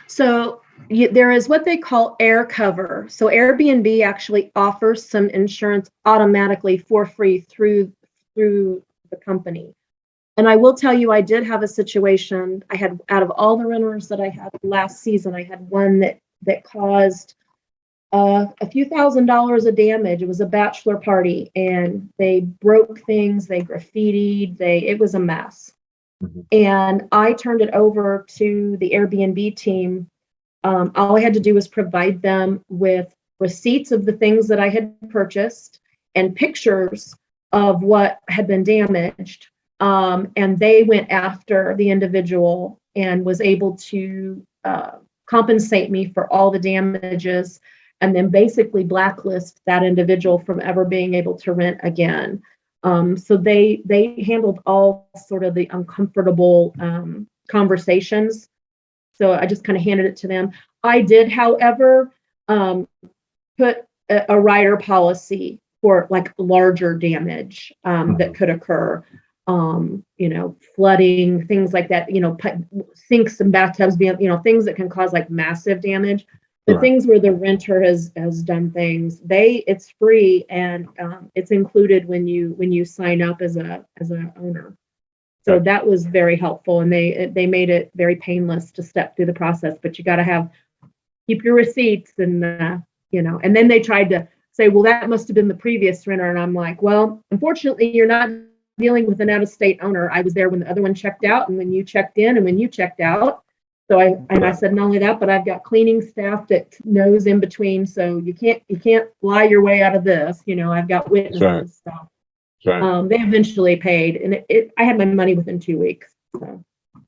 So there is what they call air cover. So Airbnb actually offers some insurance automatically for free through the company. And I will tell you, I did have a situation. I had, out of all the renters that I had last season, I had one that caused a few $1,000s of damage. It was a bachelor party, and they broke things, they graffitied, it was a mess. Mhm. And I turned it over to the Airbnb team. All I had to do was provide them with receipts of the things that I had purchased and pictures of what had been damaged. And they went after the individual and was able to compensate me for all the damages, and then basically blacklist that individual from ever being able to rent again. So they handled all sort of the uncomfortable conversations. So I just kind of handed it to them. I did, however, put a rider policy for like larger damage that could occur. Flooding, things like that, sinks and bathtubs being, things that can cause like massive damage. The Right. things where the renter has done things, it's free, and it's included when you sign up as an owner. So Okay. that was very helpful, and they made it very painless to step through the process. But you got to keep your receipts, and and then they tried to say, well, that must have been the previous renter, and I'm like, well, unfortunately, you're not dealing with an out-of-state owner. I was there when the other one checked out, and when you checked in, and when you checked out. So I said, not only that, but I've got cleaning staff that knows in between, so you can't lie your way out of this. I've got witnesses. Right. So Right. they eventually paid, and I had my money within 2 weeks. So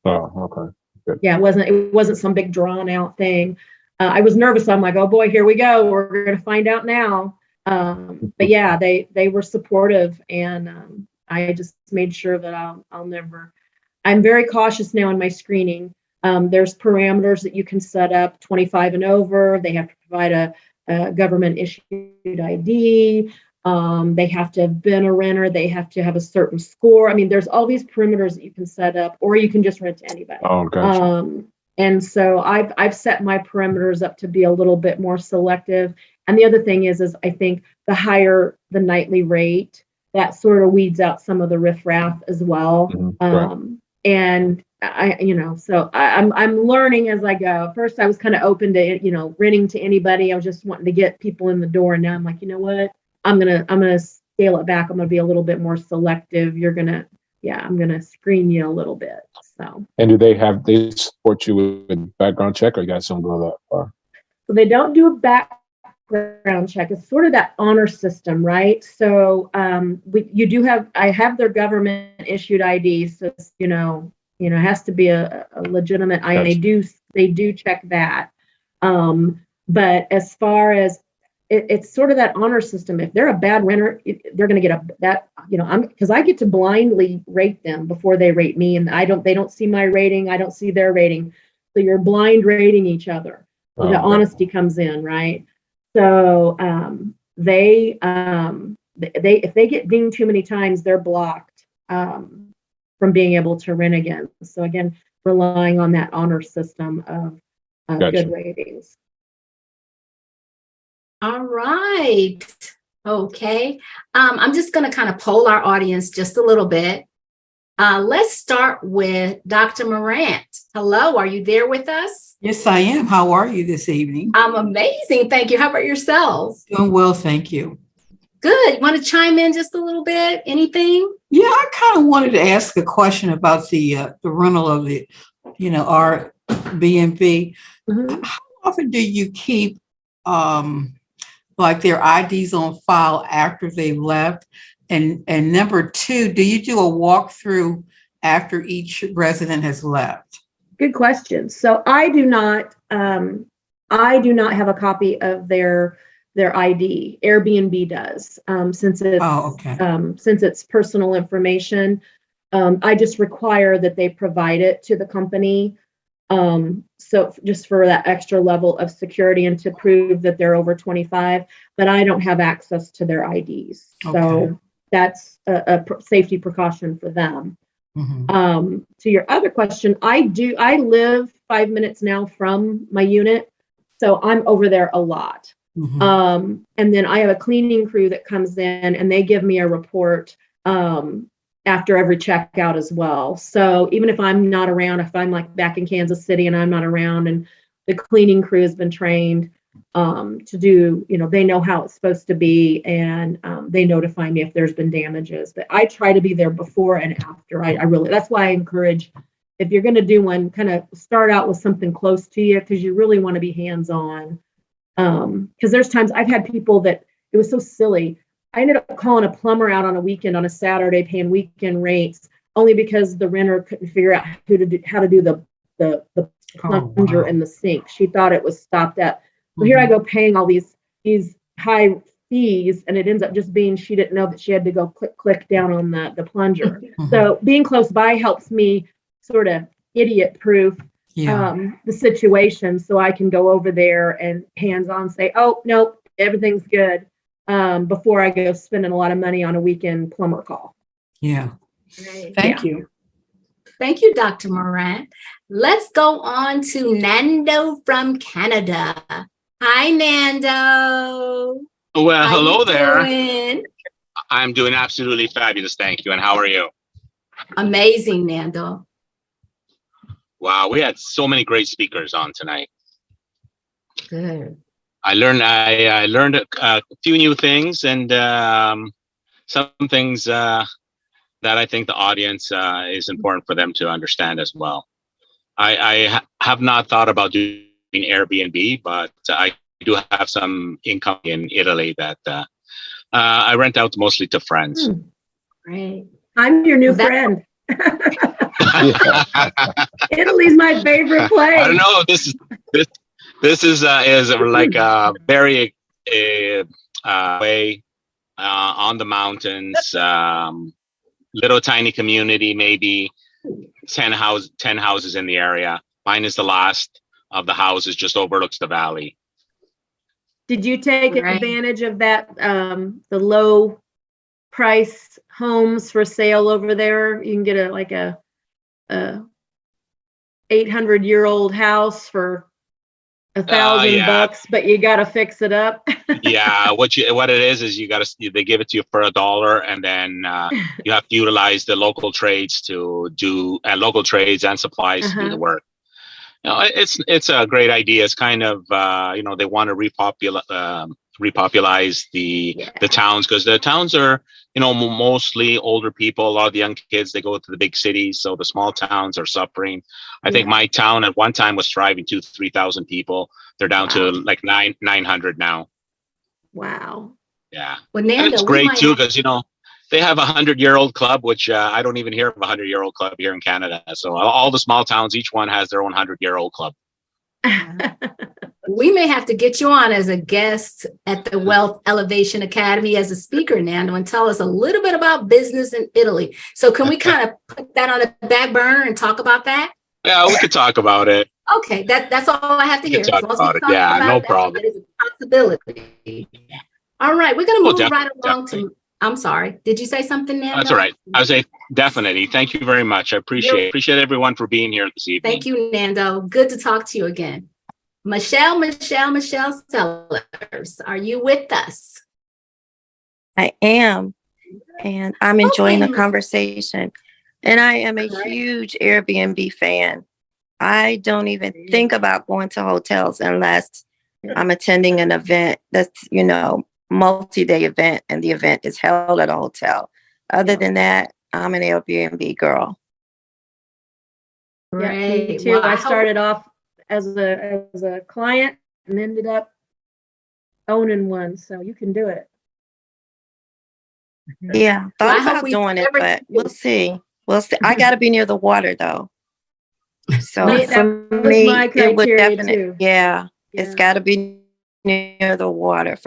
Oh, okay. Good. yeah, it wasn't some big drawn out thing. I was nervous. I'm like, oh boy, here we go. We're going to find out now. But yeah, they were supportive, and I just made sure that I'll never. I'm very cautious now in my screening. There's parameters that you can set up, 25 and over. They have to provide a government issued ID. They have to have been a renter. They have to have a certain score. I mean, there's all these perimeters that you can set up, or you can just rent to anybody. Oh, gotcha. And so I've set my perimeters up to be a little bit more selective. And the other thing is I think the higher the nightly rate, that sort of weeds out some of the riffraff as well. Right. And I'm learning as I go. First, I was kind of open to, renting to anybody. I was just wanting to get people in the door. And now I'm like, you know what? I'm gonna scale it back. I'm gonna be a little bit more selective. I'm gonna screen you a little bit. So. And do they support you with background check, or you guys don't go that far? So they don't do a background check. It's sort of that honor system, right? So I have their government issued ID. So it has to be a legitimate ID. Gotcha. They do check that. But as far as it's sort of that honor system. If they're a bad renter, they're going to get because I get to blindly rate them before they rate me, and they don't see my rating. I don't see their rating. So you're blind rating each other. So the honesty comes in, right? So if they get dinged too many times, they're blocked from being able to rent again. So again, relying on that honor system of Gotcha. good ratings. All right. Okay. I'm just going to kind of poll our audience just a little bit. Let's start with Dr. Morant. Hello, are you there with us? Yes, I am. How are you this evening? I'm amazing. Thank you. How about yourself? Doing well, thank you. Good. You want to chime in just a little bit? Anything? Yeah, I kind of wanted to ask a question about the rental of the, Airbnb. Mm-hmm. How often do you keep like their IDs on file after they left? And number two, do you do a walkthrough after each resident has left? Good question. So I do not have a copy of their ID. Airbnb does, since it's personal information. I just require that they provide it to the company. So just for that extra level of security and to prove that they're over 25, but I don't have access to their IDs. Okay. So that's a safety precaution for them. To your other question, I live 5 minutes now from my unit, so I'm over there a lot. And then I have a cleaning crew that comes in and they give me a report after every checkout as well. So even if I'm not around, if I'm like back in Kansas City and I'm not around, and the cleaning crew has been trained to do, they know how it's supposed to be, and they notify me if there's been damages. But I try to be there before and after. I really, that's why I encourage, if you're going to do one, kind of start out with something close to you, because you really want to be hands-on. Because there's times I've had people that it was so silly. I ended up calling a plumber out on a weekend on a Saturday, paying weekend rates, only because the renter couldn't figure out how to do the plunger in the sink. She thought it was stopped at. So here I go paying all these high fees, and it ends up just being she didn't know that she had to go click down on the plunger. So being close by helps me sort of idiot proof the situation, so I can go over there and hands-on say, oh, nope, everything's good, before I go spending a lot of money on a weekend plumber call. Yeah. Right. Thank you. Thank you, Dr. Morant. Let's go on to Nando from Canada. Hi, Nando. Well, How hello you there. doing? I'm doing absolutely fabulous. Thank you. And how are you? Amazing, Nando. Wow, we had so many great speakers on tonight. Good. I learned a few new things, and some things that I think the audience is important for them to understand as well. I have not thought about doing Airbnb, but I do have some income in Italy that I rent out mostly to friends. Great. I'm your new friend. Italy's my favorite place. I don't know. This is like a very way on the mountains, little tiny community, maybe 10 houses in the area. Mine is the last of the houses, just overlooks the valley. Did you take Right. advantage of that, the low price homes for sale over there? You can get a 800-year-old house for $1,000, but you got to fix it up. Yeah, what it is you they give it to you for $1, and then you have to utilize the local trades to do local trades and supplies to do the work. It's a great idea. It's kind of they want to repopulize the towns, because the towns are mostly older people. A lot of the young kids, they go to the big cities, so the small towns are suffering. I think my town at one time was thriving 2,000-3,000 people. They're down to like 900 now. Wow. Yeah. Well, Nando, and it's great too, because they have 100-year-old club, which I don't even hear of a 100-year-old club here in Canada. So all the small towns, each one has their own 100-year-old club. We may have to get you on as a guest at the Wealth Elevation Academy as a speaker, Nando, and tell us a little bit about business in Italy. So can we kind of put that on the back burner and talk about that? Yeah, we could talk about it. Okay, that's all I have to hear. Talk about it. Yeah, no problem. It is a possibility. All right, we're going to move right along definitely. to. I'm sorry. Did you say something, Nando? That's all right. I was saying definitely. Thank you very much. I appreciate everyone for being here this evening. Thank you, Nando. Good to talk to you again. Michelle Sellers, are you with us? I am, and I'm enjoying the conversation. And I am a huge Airbnb fan. I don't even think about going to hotels unless I'm attending an event that's, multi-day event, and the event is held at a hotel. Other than that, I'm an Airbnb girl. Yeah, me too. I started off as a client and ended up owning one, so you can do it. Yeah, thought about doing it, but we'll see. I got to be near the water though. So for me, it would definitely, it's got to be near the water.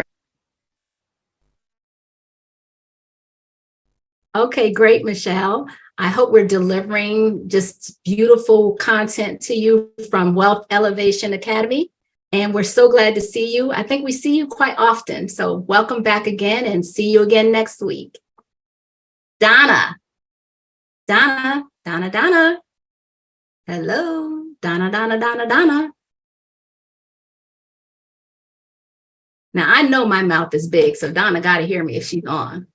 Okay, great, Michelle. I hope we're delivering just beautiful content to you from Wealth Elevation Academy. And we're so glad to see you. I think we see you quite often. So welcome back again, and see you again next week. Donna, Donna. Hello, Donna. Now I know my mouth is big, so Donna got to hear me if she's on.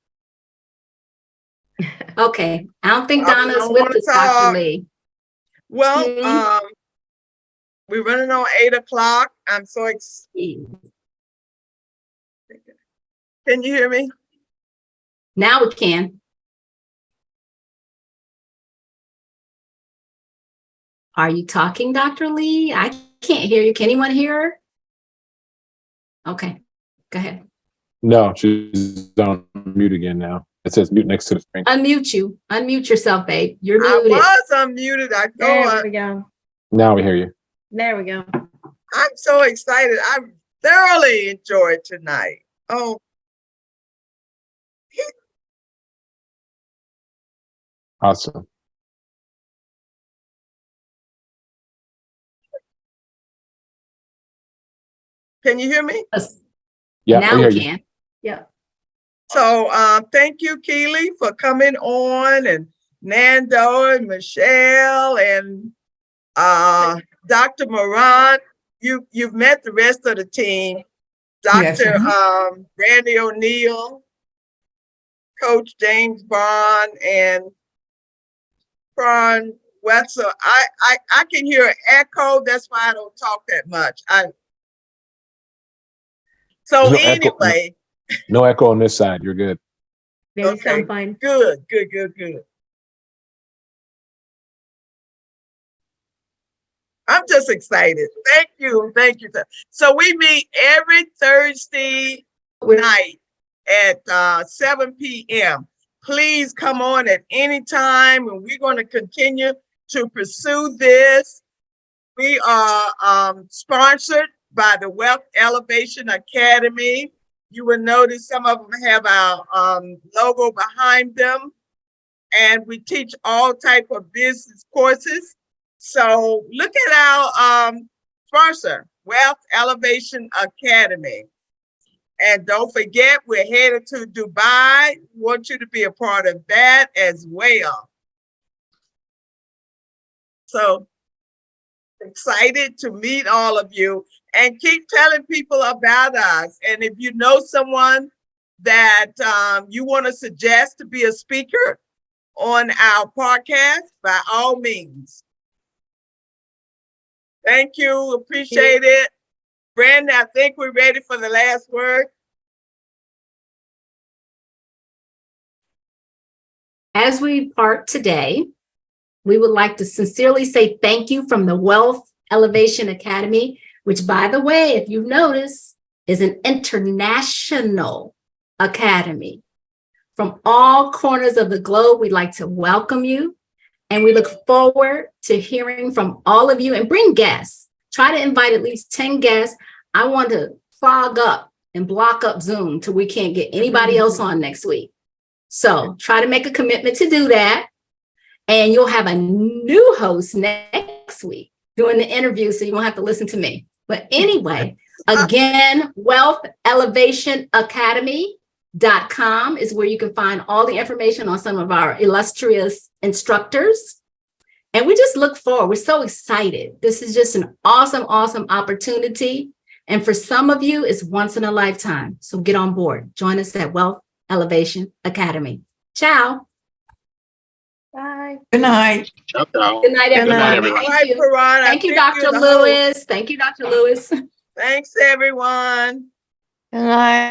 Okay, I don't think Donna's I with wanna us, Dr. talk. Lee. Well, we're running on 8 o'clock. I'm so excited. Can you hear me? Now we can. Are you talking, Dr. Lee? I can't hear you. Can anyone hear her? Okay, go ahead. No, she's on mute again now. It says mute next to the screen. Unmute you. Unmute yourself, babe. You're I muted. was unmuted. I There thought. we go. Now we hear you. There we go. I'm so excited. I thoroughly enjoyed tonight. Oh, Awesome. can you hear me? Yeah, Now I hear we you. can. Yeah. So thank you, Keely, for coming on, and Nando and Michelle and Dr. Moran. You've met the rest of the team. Yes, Dr. Randy O'Neill, Coach James Bond, and Ron Wetzel. I can hear an echo. That's why I don't talk that much. So There's no echo. anyway, No echo on this side. You're good. Yeah, you Okay. sound fine. good. I'm just excited. Thank you. So we meet every Thursday night at 7 p.m. Please come on at any time, and we're going to continue to pursue this. We are sponsored by the Wealth Elevation Academy. You will notice some of them have our logo behind them, and we teach all type of business courses. So look at our sponsor, Wealth Elevation Academy. And don't forget, we're headed to Dubai. We want you to be a part of that as well. So excited to meet all of you, and keep telling people about us. And if you know someone that you want to suggest to be a speaker on our podcast, by all means. Thank you. Appreciate it. Brandon, I think we're ready for the last word. As we part today, we would like to sincerely say thank you from the Wealth Elevation Academy, which, by the way, if you've noticed, is an international academy. From all corners of the globe, we'd like to welcome you, and we look forward to hearing from all of you. And bring guests. Try to invite at least 10 guests. I want to clog up and block up Zoom till we can't get anybody else on next week. So try to make a commitment to do that. And you'll have a new host next week doing the interview, so you won't have to listen to me. But anyway, again, wealthelevationacademy.com is where you can find all the information on some of our illustrious instructors. And we just look forward. We're so excited. This is just an awesome, awesome opportunity. And for some of you, it's once in a lifetime. So get on board. Join us at Wealth Elevation Academy. Ciao. Bye. Good night. Good night, everyone. Good night, everyone. All Thank right, you. Paran, Thank you, I Dr. think you're the host. Lewis. Thank you, Dr. Lewis. Thanks, everyone. Good night.